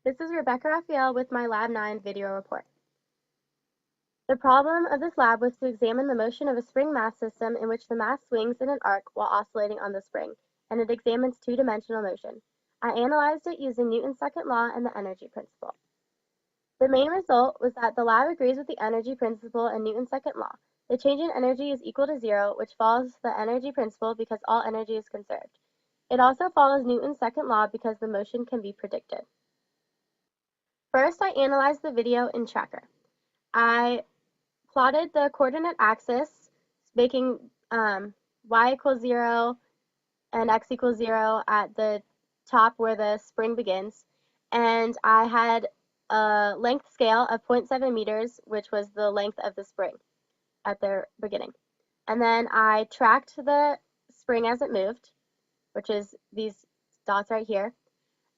This is Rebecca Raphael with my Lab 9 video report. The problem of this lab was to examine the motion of a spring mass system in which the mass swings in an arc while oscillating on the spring, and it examines two-dimensional motion. I analyzed it using Newton's second law and the energy principle. The main result was that the lab agrees with the energy principle and Newton's second law. The change in energy is equal to zero, which follows the energy principle because all energy is conserved. It also follows Newton's second law because the motion can be predicted. First, I analyzed the video in Tracker. I plotted the coordinate axis, making y equals 0 and x equals 0 at the top where the spring begins, and I had a length scale of 0.7 meters, which was the length of the spring at the beginning. And then I tracked the spring as it moved, which is these dots right here,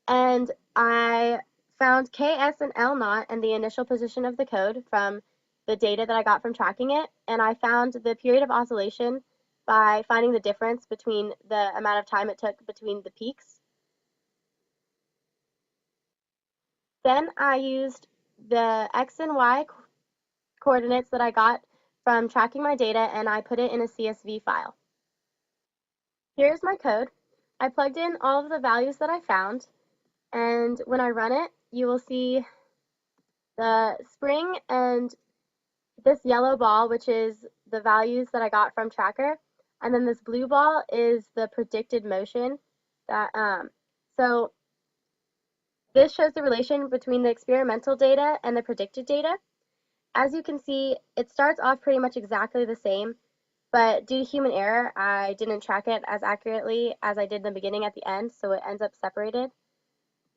and I found KS and L naught and the initial position of the code from the data that I got from tracking it, and I found the period of oscillation by finding the difference between the amount of time it took between the peaks. Then I used the X and Y coordinates that I got from tracking my data, and I put it in a CSV file. Here's my code. I plugged in all of the values that I found, and when I run it, you will see the spring and this yellow ball, which is the values that I got from Tracker, and then this blue ball is the predicted motion. So this shows the relation between the experimental data and the predicted data. As you can see, it starts off pretty much exactly the same, but due to human error, I didn't track it as accurately as I did in the beginning at the end, so it ends up separated.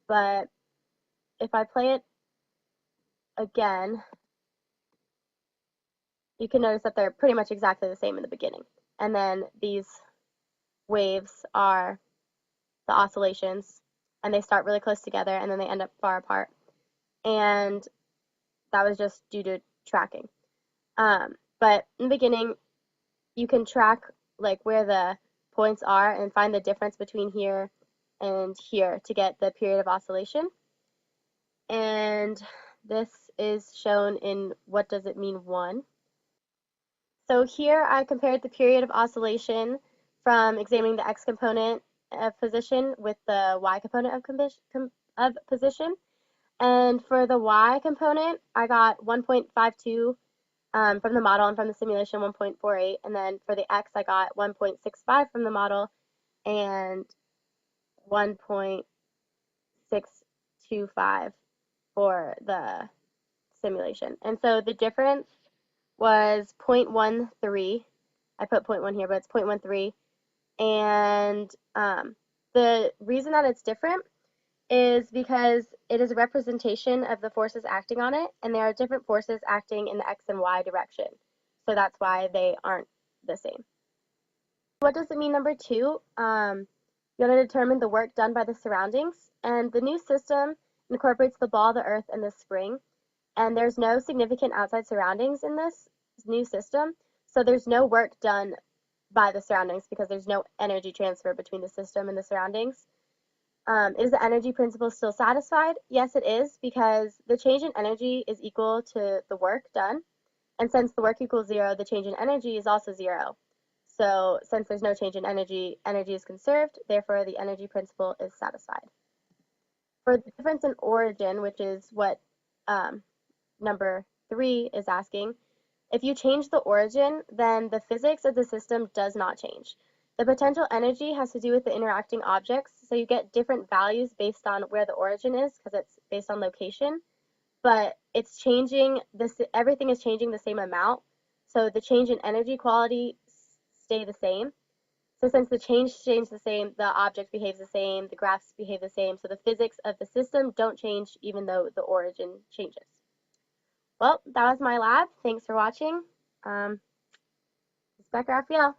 But if I play it again, you can notice that they're pretty much exactly the same in the beginning. And then these waves are the oscillations, and they start really close together and then they end up far apart. And that was just due to tracking. But in the beginning, you can track like where the points are and find the difference between here and here to get the period of oscillation. And this is shown in what does it mean 1. So here I compared the period of oscillation from examining the x component of position with the y component of position. And for the y component, I got 1.52 from the model, and from the simulation 1.48. And then for the x, I got 1.65 from the model and 1.625 for the simulation. And so the difference was 0.13. I put 0.1 here, but it's 0.13. And the reason that it's different is because it is a representation of the forces acting on it, and there are different forces acting in the x and y direction. So that's why they aren't the same. What does it mean, number 2? You want to determine the work done by the surroundings, and the new system incorporates the ball, the earth, and the spring, and there's no significant outside surroundings in this new system, so there's no work done by the surroundings because there's no energy transfer between the system and the surroundings. Is the energy principle still satisfied? Yes, it is, because the change in energy is equal to the work done. And since the work equals 0, the change in energy is also 0. So since there's no change in energy, energy is conserved, therefore the energy principle is satisfied. For the difference in origin, which is what number 3 is asking, if you change the origin, then the physics of the system does not change. The potential energy has to do with the interacting objects, so you get different values based on where the origin is because it's based on location, but it's changing, everything is changing the same amount, so the change in energy quality stay the same. So since the change stays the same, the object behaves the same, the graphs behave the same, so the physics of the system don't change even though the origin changes. Well, that was my lab. Thanks for watching. It's Becca Raphael.